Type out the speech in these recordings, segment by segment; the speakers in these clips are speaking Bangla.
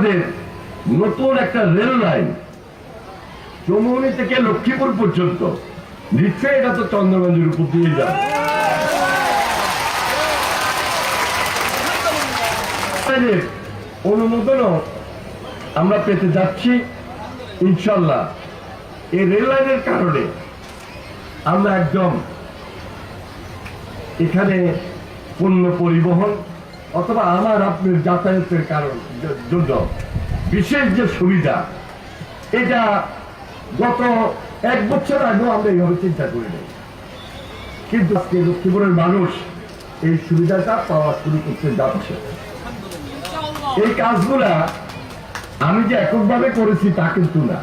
আমাদের নতুন একটা রেল লাইন চৌমুহনী থেকে লক্ষ্মীপুর পর্যন্ত, নিশ্চয়ই এটা তো চন্দ্রগঞ্জের উপর দিয়ে যাবে। অনুমোদনও আমরা পেতে যাচ্ছি ইনশাল্লাহ। এই রেল লাইনের কারণে আমরা একদম এখানে পণ্য পরিবহন অথবা আমার আপনার যাতায়াতের জন্য বিশেষ যে সুবিধা, এটা গত 1 বছর আগেও আমরা এইভাবে চিন্তা করি নাই, কিন্তু আজকে লক্ষ্মীপুরের মানুষ এই সুবিধাটা পাওয়া শুরু করতে যাচ্ছে। এই কাজগুলা আমি যে এককভাবে করেছি তা কিন্তু না।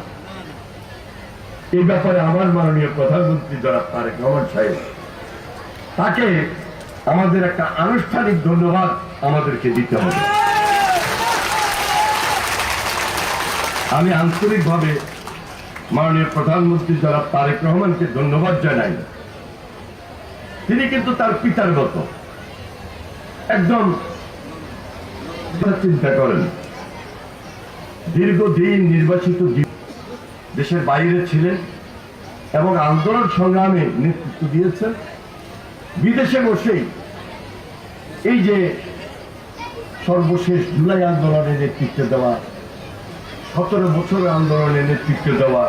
এই ব্যাপারে আমার মাননীয় প্রধানমন্ত্রী জনাব তারেক রহমান সাহেব, তাকে আমাদের একটা আনুষ্ঠানিক ধন্যবাদ আমাদেরকে দিতে হবে। আমি আন্তরিকভাবে মাননীয় প্রধানমন্ত্রী জনাব তারেক রহমানকে ধন্যবাদ জানাই। তিনি কিন্তু তার পিতার মতো একদম চিন্তা করেন। দীর্ঘদিন নির্বাচিত দেশের বাইরে ছিলেন এবং আন্দোলন সংগ্রামে নেতৃত্ব দিয়েছেন। বিদেশে বসেই এই যে সর্বশেষ জুলাই আন্দোলনের নেতৃত্ব দেওয়া, 17 বছরের আন্দোলনের নেতৃত্ব দেওয়া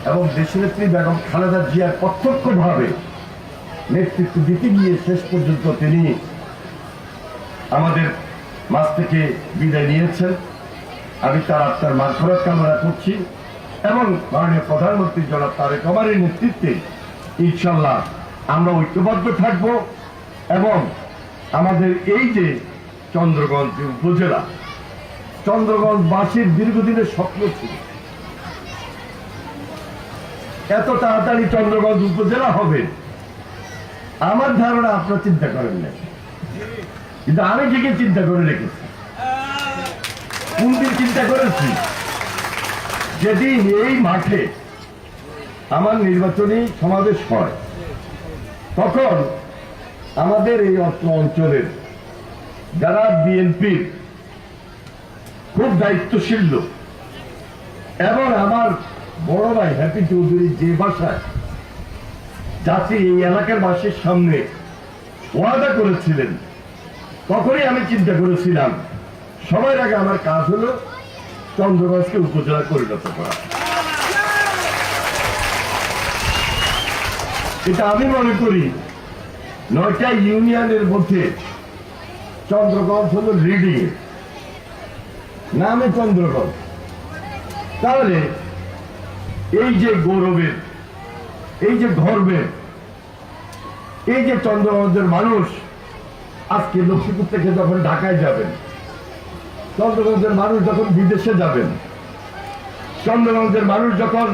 এবং দেশনেত্রী বেগম খালেদা জিয়ার প্রত্যক্ষভাবে নেতৃত্ব দিতে গিয়ে শেষ পর্যন্ত তিনি আমাদের মাঝ থেকে বিদায় নিয়েছেন। আমি তার আত্মার মাগফিরাত কামনা করছি এবং মাননীয় প্রধানমন্ত্রী জনাব তারেক রহমানের নেতৃত্বে ইনশাল্লাহ আমরা ঐক্যবদ্ধ থাকব এবং আমাদের এই যে চন্দ্রগঞ্জ উপজেলা, চন্দ্রগঞ্জবাসীর দীর্ঘদিনের স্বপ্ন ছিল এত তাড়াতাড়ি চন্দ্রগঞ্জ উপজেলা হবে, আমার ধারণা আপনারা চিন্তা করেন না, কিন্তু আমি ঠিকই চিন্তা করে রেখেছি। কোনদিন চিন্তা করেছি? যেদিন এই মাঠে আমার নির্বাচনী সমাবেশ হয়, তখন আমাদের এই অঞ্চলের যারা বিএনপির খুব দায়িত্বশীল লোক এবং আমার বড় ভাই হ্যাপি চৌধুরী যে ভাষায় জাতি এই এলাকার বাসীর সামনে ওয়াদা করেছিলেন, তখনই আমি চিন্তা করেছিলাম সবার আগে আমার কাজ হলো চন্দ্রগঞ্জকে উপজেলা পরিণত করা। এটা আমি মনে করি 9টা ইউনিয়নের মধ্যে চন্দ্রগঞ্জ হলো লিডিং, নামে চন্দ্রগঞ্জ। তাহলে এই যে গৌরবের, এই যে গর্বের, এই যে চন্দ্রগঞ্জের মানুষ আজকে লক্ষ্মীপুর থেকে যখন ঢাকায় যাবেন, চন্দ্রগঞ্জের মানুষ যখন বিদেশে যাবেন, চন্দ্রগঞ্জের মানুষ যখন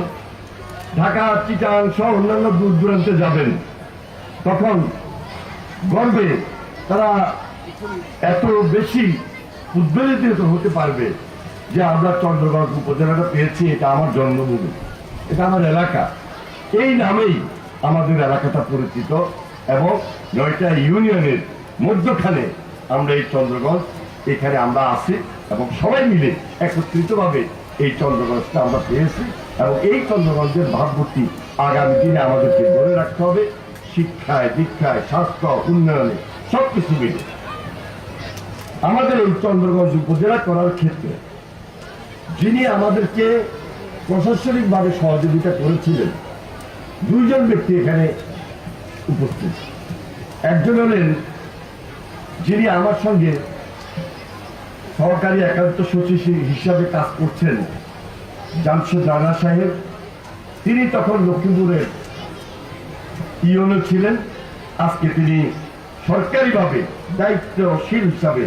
ঢাকা, চিটাং সহ অন্যান্য দূর দূরান্তে যাবেন, তখন গর্বে তারা এত বেশি উদ্বেলিত হতে পারবে যে আমরা চন্দ্রগঞ্জ উপজেলাটা পেয়েছি, এটা আমার জন্মভূমি, এটা আমার এলাকা। এই নামেই আমাদের এলাকাটা পরিচিত এবং 9টা ইউনিয়নের মধ্যখানে আমরা এই চন্দ্রগঞ্জ, এখানে আমরা আছি এবং সবাই মিলে একত্রিতভাবে এই চন্দ্রগঞ্জটা আমরা পেয়েছি এবং এই চন্দ্রগঞ্জের ভাবমূর্তি আগামী দিনে আমাদেরকে ধরে রাখতে হবে। শিক্ষায়, দীক্ষায়, স্বাস্থ্য, উন্নয়নে সবকিছু মিলে আমাদের এই চন্দ্রগঞ্জ উপজেলা করার ক্ষেত্রে যিনি আমাদেরকে প্রশাসনিকভাবে সহযোগিতা করেছিলেন, 2 জন ব্যক্তি এখানে উপস্থিত। একজন হলেন যিনি আমার সঙ্গে সহকারী একান্ত সচিব হিসাবে কাজ করছেন, জামশেদ রানা সাহেব। তিনি তখন লক্ষ্মীপুরের ইউনো ছিলেন, আজকে তিনি সরকারিভাবে দায়িত্বশীল হিসাবে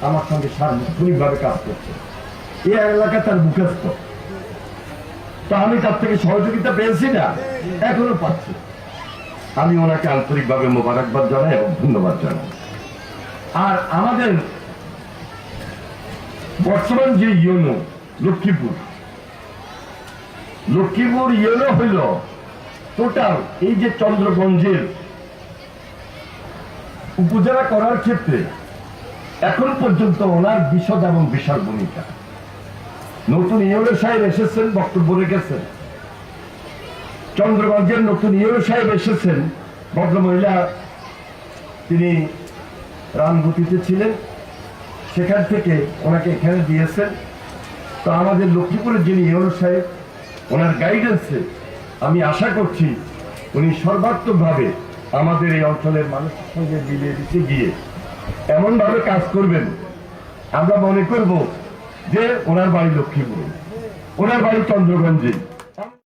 আমার সঙ্গে সার্বক্ষণিকভাবে কাজ করছেন। এই এলাকা তার মুখস্থ, তো আমি তার থেকে সহযোগিতা পেয়েছি না, এখনো পাচ্ছি। আমি ওনাকে আন্তরিকভাবে মোবারকবাদ জানাই এবং ধন্যবাদ জানাই। আর আমাদের বর্তমান যে ইউনো লক্ষ্মীপুর ইউনো হইল টোটাল এই যে চন্দ্রগঞ্জের উপজেলা করার ক্ষেত্রে এখন পর্যন্ত ওনার বিশদ এবং বিশাল ভূমিকা। নতুন ইউরো সাহেব এসেছেন, বক্তব্য রেখেছেন। চন্দ্রগঞ্জের নতুন ইউরো সাহেব এসেছেন, ভদ্রমহিলা তিনি রামগতিতে ছিলেন, সেখান থেকে ওনাকে এখানে দিয়েছেন। তো আমাদের লক্ষ্মীপুরের যিনি ইউরো সাহেব, ওনার গাইডেন্সে আমি আশা করছি উনি সর্বাত্মকভাবে আমাদের এই অঞ্চলের মানুষের সঙ্গে মিলিয়ে দিতে গিয়ে এমন ভাবে কাজ করবেন, আমরা মনে করব যে ওনার বাড়ি লক্ষ্মীপুরে, ওনার বাড়ি চন্দ্রগঞ্জে।